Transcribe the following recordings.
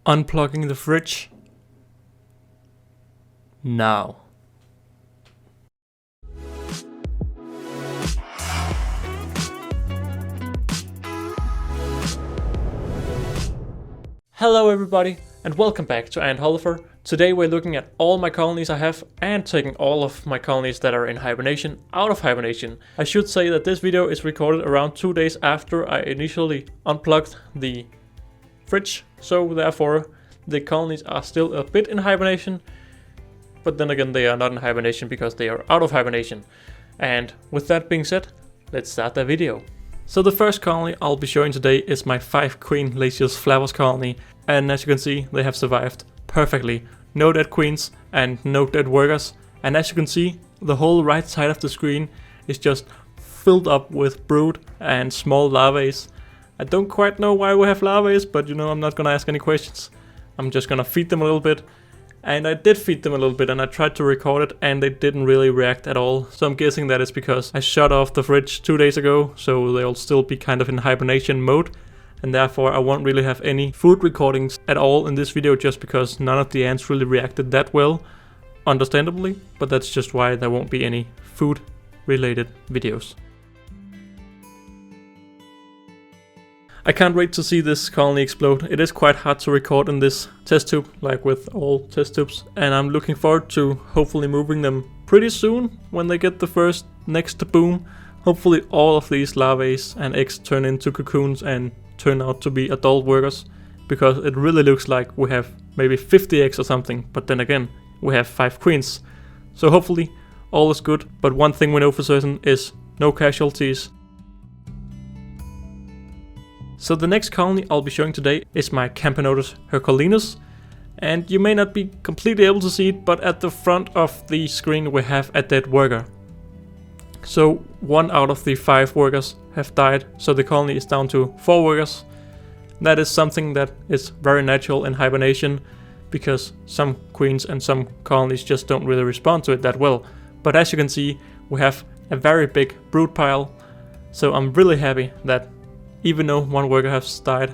Unplugging the fridge now. Hello everybody and welcome back to Ant Holleufer. Today we're looking at all my colonies I have and taking all of my colonies that are in hibernation out of hibernation. I should say that this video is recorded around 2 days after I initially unplugged the fridge, so therefore the colonies are still a bit in hibernation, but then again they are not in hibernation because they are out of hibernation. And with that being said, let's start the video. So the first colony I'll be showing today is my 5 queen Lasius flowers colony, and as you can see they have survived perfectly. No dead queens and no dead workers, and as you can see the whole right side of the screen is just filled up with brood and small larvae. I don't quite know why we have larvae, but you know, I'm not gonna ask any questions. I'm just gonna feed them a little bit. And I did feed them a little bit and I tried to record it and they didn't really react at all. So I'm guessing that is because I shut off the fridge 2 days ago, so they'll still be kind of in hibernation mode. And therefore I won't really have any food recordings at all in this video, just because none of the ants really reacted that well, understandably. But that's just why there won't be any food related videos. I can't wait to see this colony explode. It is quite hard to record in this test tube, like with all test tubes, and I'm looking forward to hopefully moving them pretty soon when they get the first next boom. Hopefully all of these larvae and eggs turn into cocoons and turn out to be adult workers, because it really looks like we have maybe 50 eggs or something, but then again we have 5 queens. So hopefully all is good, but one thing we know for certain is no casualties. So the next colony I'll be showing today is my Camponotus Lacios, and you may not be completely able to see it, but at the front of the screen we have a dead worker. So 1 out of the 5 workers have died, so the colony is down to 4 workers. That is something that is very natural in hibernation, because some queens and some colonies just don't really respond to it that well. But as you can see, we have a very big brood pile, so I'm really happy that even though 1 worker has died,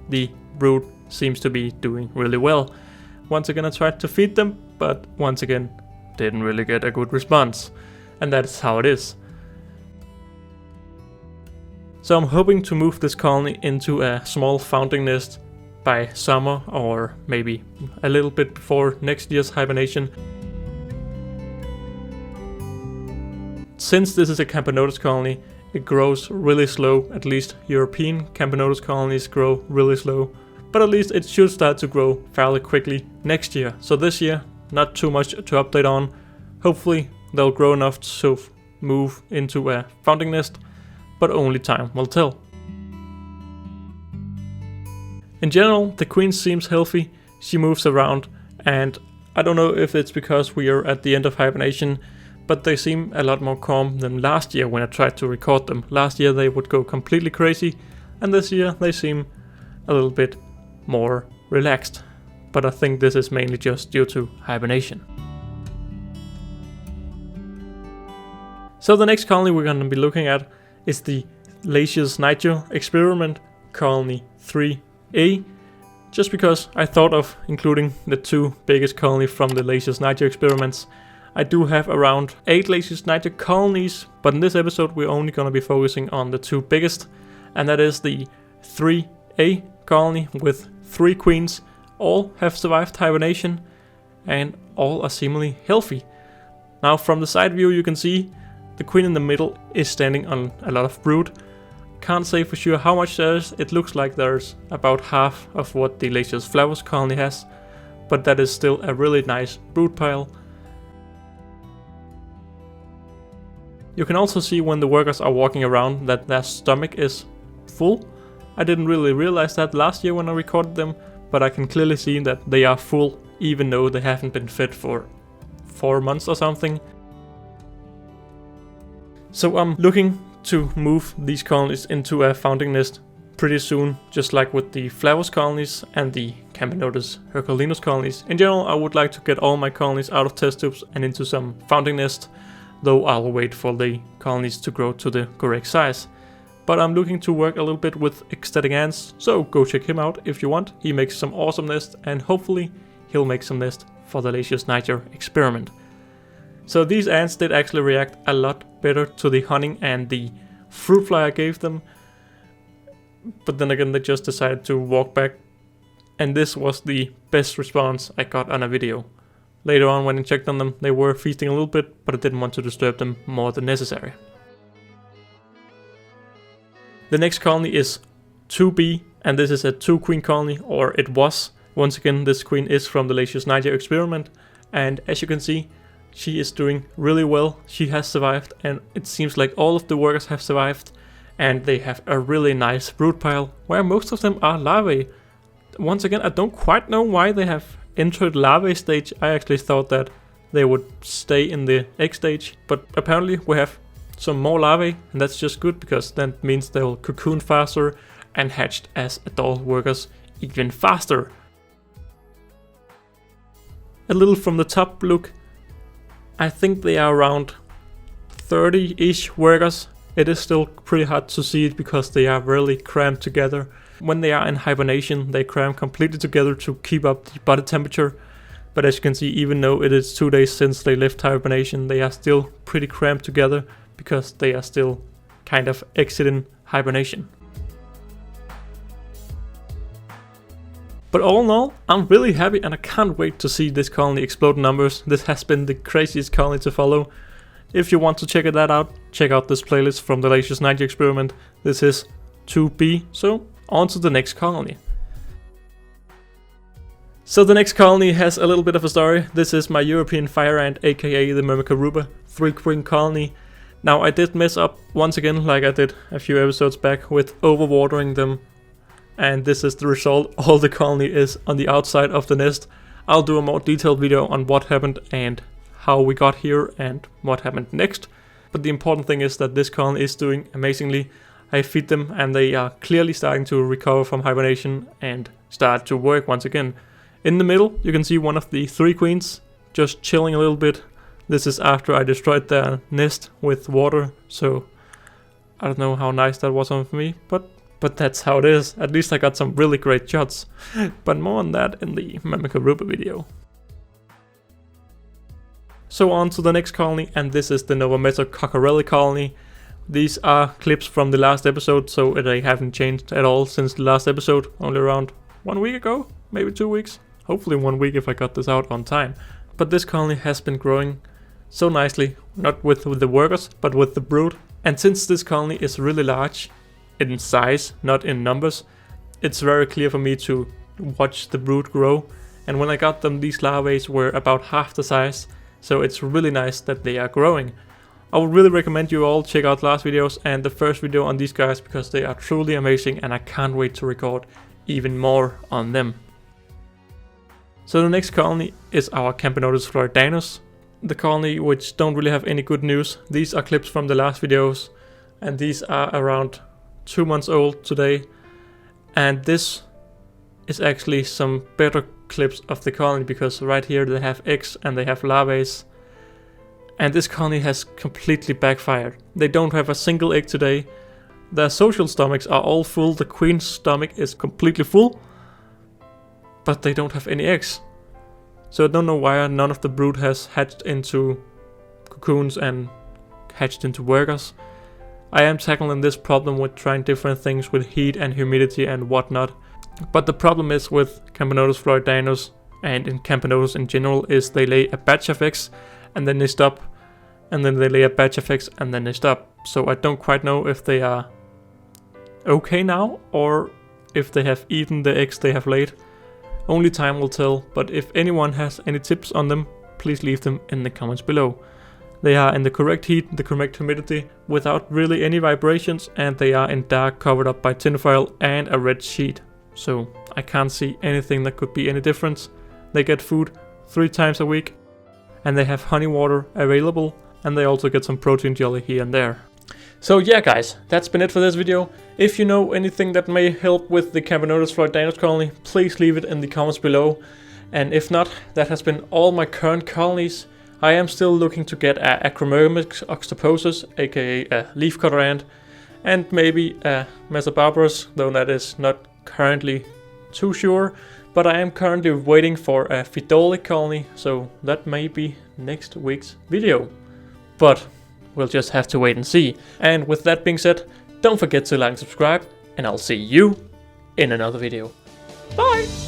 the brood seems to be doing really well. Once again I tried to feed them, but once again didn't really get a good response. And that's how it is. So I'm hoping to move this colony into a small founding nest by summer, or maybe a little bit before next year's hibernation. Since this is a Camponotus colony, it grows really slow. At least European Camponotus colonies grow really slow, but at least it should start to grow fairly quickly next year. So this year, not too much to update on. Hopefully they'll grow enough to move into a founding nest, but only time will tell. In general, the queen seems healthy. She moves around, and I don't know if it's because we are at the end of hibernation, but they seem a lot more calm than last year when I tried to record them. Last year they would go completely crazy, and this year they seem a little bit more relaxed. But I think this is mainly just due to hibernation. So the next colony we're going to be looking at is the Lasiusniger Experiment, colony 3A. Just because I thought of including the 2 biggest colonies from the Lasiusniger experiments. I do have around 8 Lasiusniger colonies, but in this episode we're only going to be focusing on the 2 biggest, and that is the 3A colony with 3 queens. All have survived hibernation and all are seemingly healthy. Now from the side view you can see the queen in the middle is standing on a lot of brood. Can't say for sure how much there is. It looks like there's about half of what the Lasius flowers colony has, but that is still a really nice brood pile. You can also see when the workers are walking around that their stomach is full. I didn't really realize that last year when I recorded them, but I can clearly see that they are full even though they haven't been fed for 4 months or something. So I'm looking to move these colonies into a founding nest pretty soon, just like with the flowers colonies and the Camponotus Lacios colonies. In general, I would like to get all my colonies out of test tubes and into some founding nest, though I'll wait for the colonies to grow to the correct size. but I'm looking to work a little bit with ecstatic ants, so go check him out if you want. He makes some awesome nests, and hopefully he'll make some nests for the Lasiusniger Experiment. So these ants did actually react a lot better to the honey and the fruit fly I gave them, but then again they just decided to walk back, and this was the best response I got on a video. Later on when I checked on them, they were feasting a little bit, but I didn't want to disturb them more than necessary. The next colony is 2B, and this is a 2-queen colony, or it was. Once again, this queen is from the Lasiusniger Experiment, and as you can see, she is doing really well. She has survived, and it seems like all of the workers have survived, and they have a really nice brood pile, where most of them are larvae. Once again, I don't quite know why they have entered larvae stage. I actually thought that they would stay in the egg stage, but apparently we have some more larvae, and that's just good because that means they'll cocoon faster and hatched as adult workers even faster. A little from the top look, I think they are around 30-ish workers. It is still pretty hard to see it because they are really crammed together. When they are in hibernation, they cram completely together to keep up the body temperature. But as you can see, even though it is 2 days since they left hibernation, they are still pretty cramped together because they are still kind of exiting hibernation. But all in all, I'm really happy and I can't wait to see this colony explode in numbers. This has been the craziest colony to follow. If you want to check that out, check out this playlist from the Lasiusniger Experiment. This is 2B, so on to the next colony. So the next colony has a little bit of a story. This is my European fire ant, aka the Myrmicaruba 3-queen colony. Now I did mess up once again, like I did a few episodes back, with overwatering them. And this is the result. All the colony is on the outside of the nest. I'll do a more detailed video on what happened and how we got here and what happened next. But the important thing is that this colony is doing amazingly. I feed them and they are clearly starting to recover from hibernation and start to work once again. In the middle you can see one of the 3 queens just chilling a little bit. This is after I destroyed their nest with water, so I don't know how nice that was of me, but that's how it is. At least I got some really great shots. But more on that in the Myrmicaruba video. So on to the next colony, and this is the Novomaster cockerelli colony. These are clips from the last episode, so they haven't changed at all since the last episode, only around 1 week ago, maybe 2 weeks. Hopefully 1 week if I got this out on time. But this colony has been growing so nicely, not with the workers, but with the brood. And since this colony is really large, in size, not in numbers, it's very clear for me to watch the brood grow. And when I got them, these larvae were about half the size, so it's really nice that they are growing. I would really recommend you all check out last videos and the first video on these guys because they are truly amazing and I can't wait to record even more on them. So the next colony is our Camponotus Lacios, the colony which don't really have any good news. These are clips from the last videos and these are around 2 months old today, and this is actually some better clips of the colony because right here they have eggs and they have larvae, and this colony has completely backfired. They don't have a single egg today. Their social stomachs are all full. The queen's stomach is completely full, but they don't have any eggs. So I don't know why none of the brood has hatched into cocoons and hatched into workers. I am tackling this problem with trying different things with heat and humidity and whatnot. But the problem is with Camponotus Lacios and in Camponotus in general is they lay a batch of eggs and then they stop, and then they lay a batch of eggs and then they stop. So I don't quite know if they are okay now or if they have eaten the eggs they have laid. Only time will tell, but if anyone has any tips on them, please leave them in the comments below. They are in the correct heat, the correct humidity, without really any vibrations, and they are in dark, covered up by tinfoil and a red sheet. So I can't see anything that could be any difference. They get food 3 times a week, and they have honey water available, and they also get some protein jelly here and there. So yeah guys, that's been it for this video. If you know anything that may help with the Camponotus Lacios colony, please leave it in the comments below. And if not, that has been all my current colonies. I am still looking to get a Acromyrmex octoposus, aka a leafcutter ant, and maybe a Mesobarbarus, though that is not currently too sure. But I am currently waiting for a Fidolic colony, so that may be next week's video. But we'll just have to wait and see. And with that being said, don't forget to like and subscribe, and I'll see you in another video. Bye!